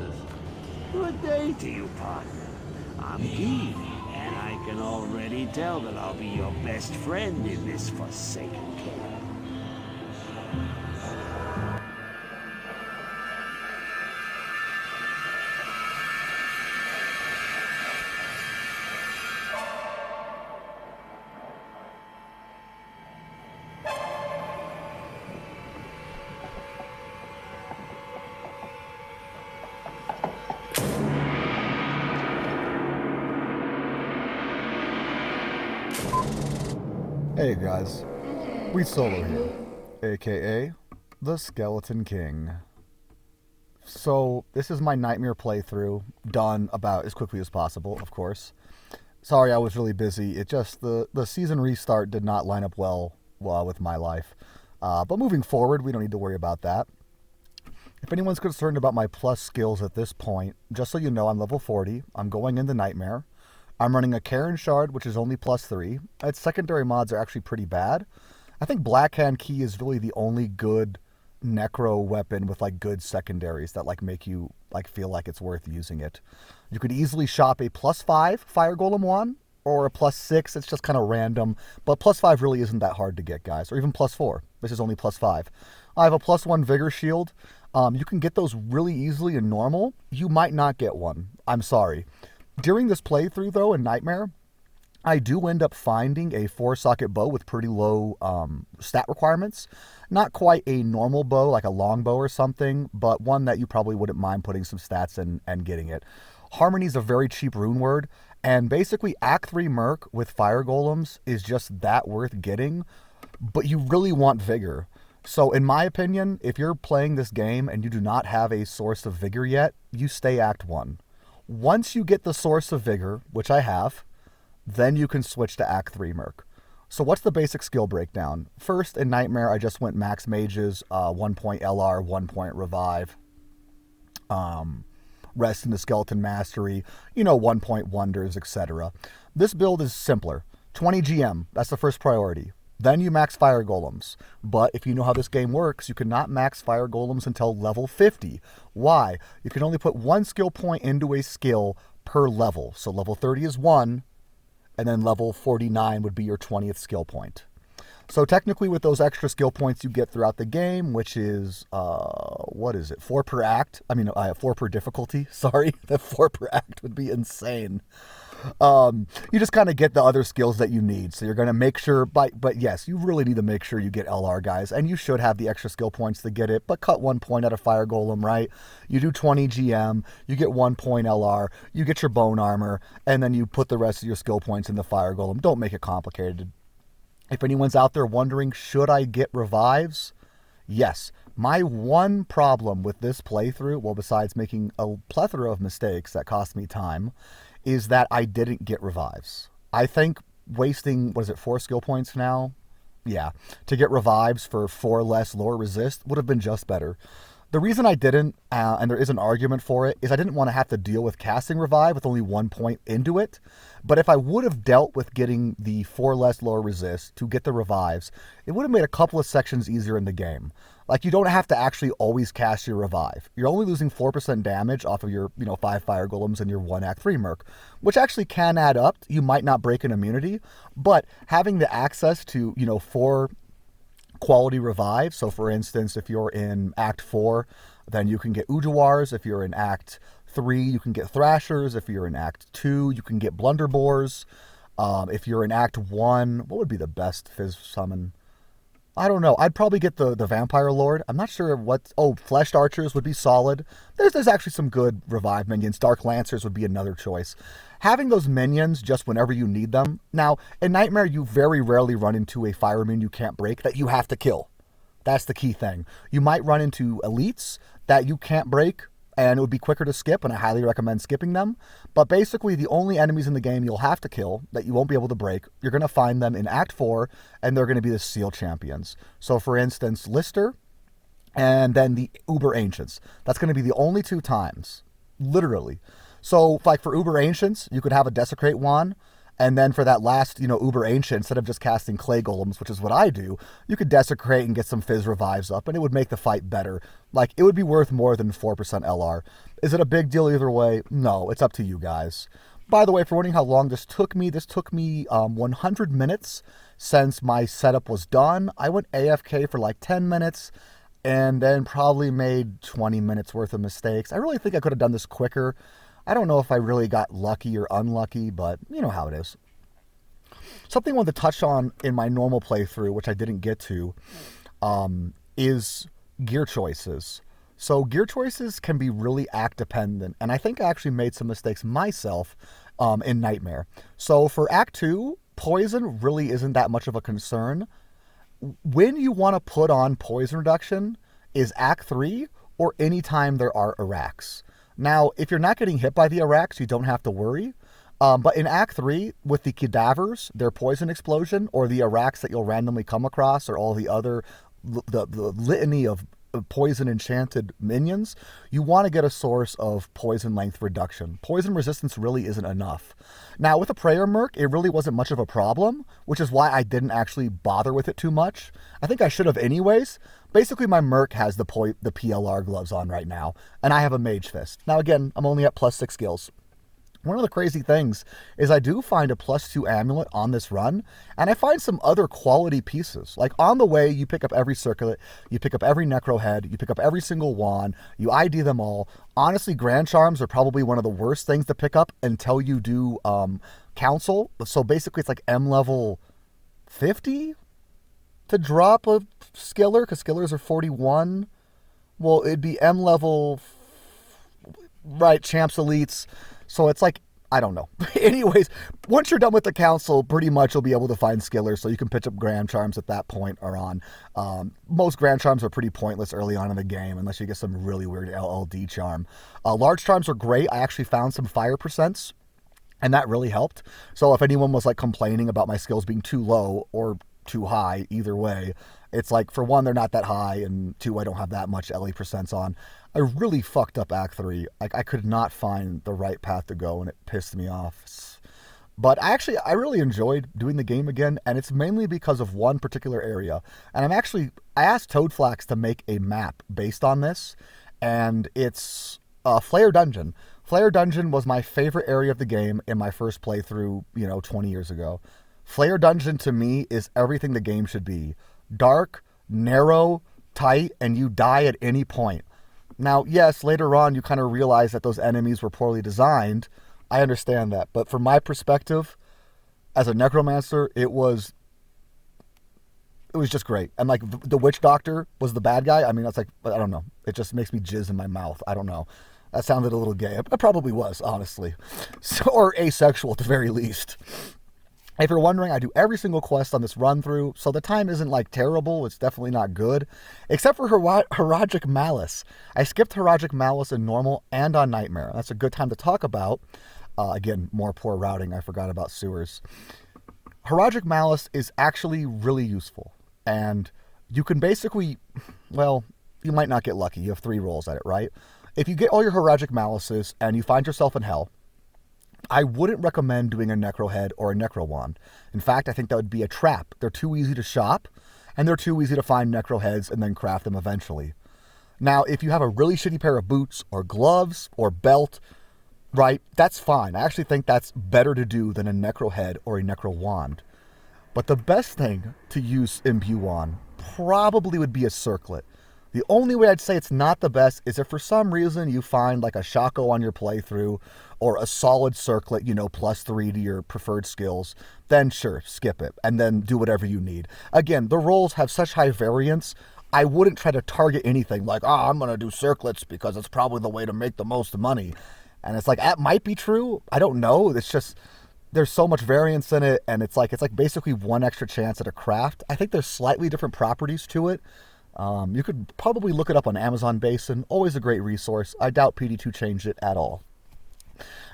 monsters. Good day to you, partner. I'm Keen, and I can already tell that I'll be your best friend in this forsaken cave. Hey guys, we Solo here, aka the Skeleton King. So this is my nightmare playthrough, done about as quickly as possible, of course. Sorry I was really busy, it just, the season restart did not line up well with my life. But moving forward, we don't need to worry about that. If anyone's concerned about my plus skills at this point, just so you know, I'm level 40, I'm going into Nightmare. I'm running a Karen Shard, which is only plus 3. Its secondary mods are actually pretty bad. I think Blackhand Key is really the only good necro weapon with like good secondaries that like make you like feel like it's worth using it. You could easily shop a plus 5 Fire Golem one or a plus 6. It's just kind of random, but plus 5 really isn't that hard to get, guys. Or even plus 4. This is only plus 5. I have a plus 1 Vigor Shield. You can get those really easily in normal. You might not get one. I'm sorry. During this playthrough, though, in Nightmare, I do end up finding a 4-socket bow with pretty low stat requirements. Not quite a normal bow, like a long bow or something, but one that you probably wouldn't mind putting some stats in and getting it. Harmony is a very cheap rune word, and basically Act 3 Merc with Fire Golems is just that worth getting, but you really want Vigor. So in my opinion, if you're playing this game and you do not have a source of Vigor yet, you stay Act 1. Once you get the source of Vigor, which I have, then you can switch to Act 3 Merc. So what's the basic skill breakdown? First, in Nightmare, I just went Max Mages, 1 point LR, 1 point Revive, Rest in the Skeleton Mastery, 1 point Wonders, etc. This build is simpler. 20 GM, that's the first priority. Then you max Fire Golems. But if you know how this game works, you cannot max Fire Golems until level 50. Why? You can only put 1 skill point into a skill per level. So level 30 is 1, and then level 49 would be your 20th skill point. So technically with those extra skill points you get throughout the game, which is, 4 per act? 4 per difficulty. Sorry, the 4 per act would be insane. You just kind of get the other skills that you need. So you're going to make sure, but yes, you really need to make sure you get LR, guys. And you should have the extra skill points to get it, but cut 1 point out of Fire Golem, right? You do 20 GM, you get 1 point LR, you get your bone armor, and then you put the rest of your skill points in the Fire Golem. Don't make it complicated. If anyone's out there wondering, should I get revives? Yes. My one problem with this playthrough, well, besides making a plethora of mistakes that cost me time, is that I didn't get revives. I think wasting, 4 skill points now? Yeah, to get revives for 4 less lower resist would have been just better. The reason I didn't, and there is an argument for it, is I didn't want to have to deal with casting revive with only 1 point into it. But if I would have dealt with getting the 4 less lower resist to get the revives, it would have made a couple of sections easier in the game. Like, you don't have to actually always cast your revive. You're only losing 4% damage off of your, 5 Fire Golems and your 1 Act 3 Merc, which actually can add up. You might not break an immunity, but having the access to, 4 quality revive. So for instance, if you're in Act 4, then you can get Ujawars. If you're in Act 3, you can get Thrashers. If you're in Act 2, you can get Blunderboars. If you're in Act 1, what would be the best Fizz summon? I don't know. I'd probably get the Vampire Lord. I'm not sure what... Oh, Fleshed Archers would be solid. There's actually some good revive minions. Dark Lancers would be another choice. Having those minions just whenever you need them. Now, in Nightmare, you very rarely run into a fire immune you can't break that you have to kill. That's the key thing. You might run into elites that you can't break, and it would be quicker to skip, and I highly recommend skipping them. But basically, the only enemies in the game you'll have to kill that you won't be able to break, you're going to find them in Act 4, and they're going to be the Seal Champions. So, for instance, Lister, and then the Uber Ancients. That's going to be the only 2 times, literally. So, like for Uber Ancients, you could have a Desecrate Wand, And then for that last, Uber Ancient, instead of just casting Clay Golems, which is what I do, you could Desecrate and get some Fizz Revives up, and it would make the fight better. Like, it would be worth more than 4% LR. Is it a big deal either way? No, it's up to you guys. By the way, for wondering how long this took me 100 minutes since my setup was done. I went AFK for like 10 minutes and then probably made 20 minutes worth of mistakes. I really think I could have done this quicker. I don't know if I really got lucky or unlucky, but you know how it is. Something I wanted to touch on in my normal playthrough, which I didn't get to, is gear choices. So gear choices can be really act dependent, and I think I actually made some mistakes myself in Nightmare. So for Act 2, poison really isn't that much of a concern. When you want to put on poison reduction is Act 3 or anytime there are Iraqs. Now, if you're not getting hit by the Iraqs, you don't have to worry. But in Act 3, with the cadavers, their poison explosion, or the Iraqs that you'll randomly come across, or all the other, the litany of poison enchanted minions, you want to get a source of poison length reduction. Poison resistance really isn't enough. Now, with a Prayer Merc, it really wasn't much of a problem, which is why I didn't actually bother with it too much. I think I should have anyways. Basically, my Merc has the PLR gloves on right now, and I have a Mage Fist. Now, again, I'm only at +6 skills. One of the crazy things is I do find a +2 amulet on this run, and I find some other quality pieces. Like on the way, you pick up every circlet, you pick up every necro head, you pick up every single wand, you ID them all. Honestly, Grand Charms are probably one of the worst things to pick up until you do Council. So basically, it's like M level 50 to drop a Skiller, because Skillers are 41. Well, it'd be M level, right, Champs Elites. So it's like, I don't know. Anyways, once you're done with the Council, pretty much you'll be able to find Skillers, so you can pitch up Grand Charms at that point or on. Most Grand Charms are pretty pointless early on in the game, unless you get some really weird LLD charm. Large Charms are great. I actually found some fire percents, and that really helped. So if anyone was like complaining about my skills being too low or too high, either way, it's like, for one, they're not that high, and two, I don't have that much LE percents on. I really fucked up Act 3. I could not find the right path to go, and it pissed me off. But I really enjoyed doing the game again, and it's mainly because of one particular area. And I asked Toadflax to make a map based on this, and it's Flare Dungeon. Flare Dungeon was my favorite area of the game in my first playthrough, 20 years ago. Flare Dungeon, to me, is everything the game should be. Dark, narrow, tight, and you die at any point. Now, yes, later on you kind of realize that those enemies were poorly designed. I understand that. But from my perspective, as a necromancer, it was just great. And like the witch doctor was the bad guy. I mean, that's like, I don't know. It just makes me jizz in my mouth. I don't know. That sounded a little gay. It probably was, honestly. Or asexual at the very least. If you're wondering, I do every single quest on this run through, so the time isn't like terrible. It's definitely not good, except for Haragic Malice. I skipped Haragic Malice in normal and on Nightmare. That's a good time to talk about. Again, more poor routing. I forgot about sewers. Haragic Malice is actually really useful, and you can basically, well, you might not get lucky. You have 3 rolls at it, right? If you get all your Haragic Malices and you find yourself in hell, I wouldn't recommend doing a Necro Head or a Necro Wand. In fact, I think that would be a trap. They're too easy to shop, and they're too easy to find Necro Heads and then craft them eventually. Now, if you have a really shitty pair of boots or gloves or belt, right, that's fine. I actually think that's better to do than a Necro Head or a Necro Wand. But the best thing to use Imbue on probably would be a Circlet. The only way I'd say it's not the best is if for some reason you find like a Shaco on your playthrough or a solid Circlet, +3 to your preferred skills, then sure, skip it and then do whatever you need. Again, the rolls have such high variance, I wouldn't try to target anything like, I'm going to do Circlets because it's probably the way to make the most money. And it's like, that might be true. I don't know. It's just, there's so much variance in it, and it's like basically one extra chance at a craft. I think there's slightly different properties to it. You could probably look it up on Amazon Basin. Always a great resource. I doubt PD2 changed it at all.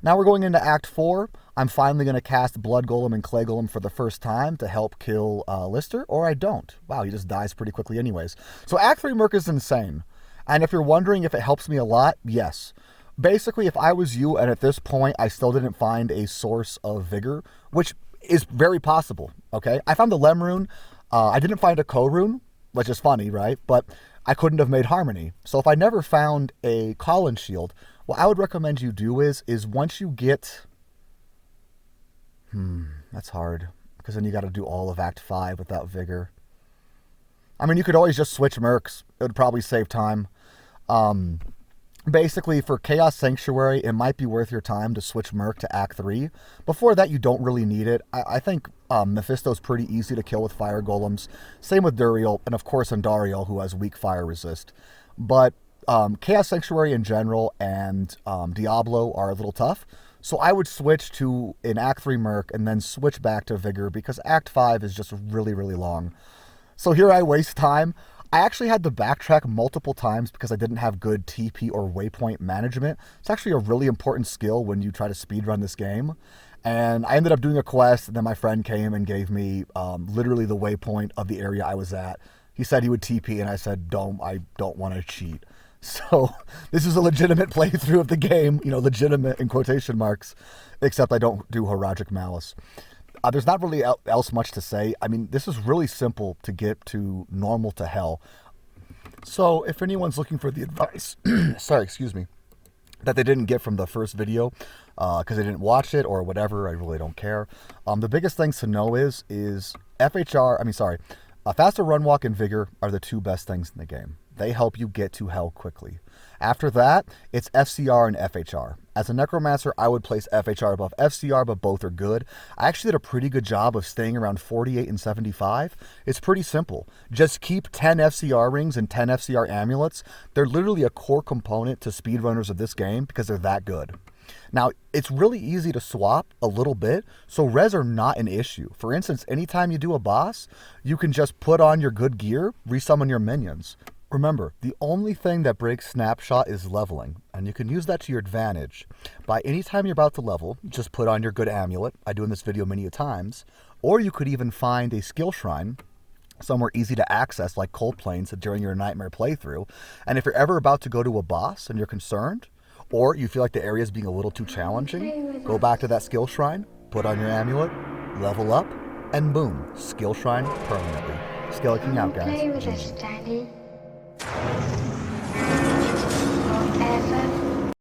Now we're going into Act 4. I'm finally going to cast Blood Golem and Clay Golem for the first time to help kill Lister, or I don't. Wow, he just dies pretty quickly anyways. So Act 3 Merc is insane. And if you're wondering if it helps me a lot, yes. Basically, if I was you and at this point I still didn't find a source of vigor, which is very possible, okay? I found the Lem rune. I didn't find a Ko rune, which is funny, right? But I couldn't have made Harmony. So if I never found a Colin shield, what I would recommend you do is once you get... that's hard, because then you got to do all of Act 5 without vigor. I mean, you could always just switch mercs. It would probably save time. Basically, for Chaos Sanctuary, it might be worth your time to switch merc to Act 3. Before that, you don't really need it. I think Mephisto's pretty easy to kill with fire golems. Same with Duriel, and of course Andariel, who has weak fire resist. But Chaos Sanctuary in general and Diablo are a little tough. So I would switch to an Act 3 merc and then switch back to vigor, because Act 5 is just really, really long. So here I waste time. I actually had to backtrack multiple times because I didn't have good TP or waypoint management. It's actually a really important skill when you try to speedrun this game. And I ended up doing a quest, and then my friend came and gave me literally the waypoint of the area I was at. He said he would TP, and I said, I don't want to cheat. So this is a legitimate playthrough of the game, legitimate in quotation marks, except I don't do Horagic Malice. There's not really else much to say. I mean, this is really simple to get to normal to hell. So if anyone's looking for the advice, that they didn't get from the first video because they didn't watch it or whatever, I really don't care. The biggest things to know is faster run walk and vigor are the two best things in the game. They help you get to hell quickly. After that, it's FCR and FHR. As a Necromancer, I would place FHR above FCR, but both are good. I actually did a pretty good job of staying around 48 and 75. It's pretty simple. Just keep 10 FCR rings and 10 FCR amulets. They're literally a core component to speedrunners of this game because they're that good. Now, it's really easy to swap a little bit, so res are not an issue. For instance, anytime you do a boss, you can just put on your good gear, resummon your minions. Remember, the only thing that breaks Snapshot is leveling, and you can use that to your advantage. By any time you're about to level, just put on your good amulet. I do in this video many times. Or you could even find a skill shrine somewhere easy to access, like Cold Plains, during your Nightmare playthrough. And if you're ever about to go to a boss and you're concerned, or you feel like the area is being a little too challenging, go back to that skill shrine, put on your amulet, level up, and boom, skill shrine permanently. Skeleton out, guys. Play with us, Daddy.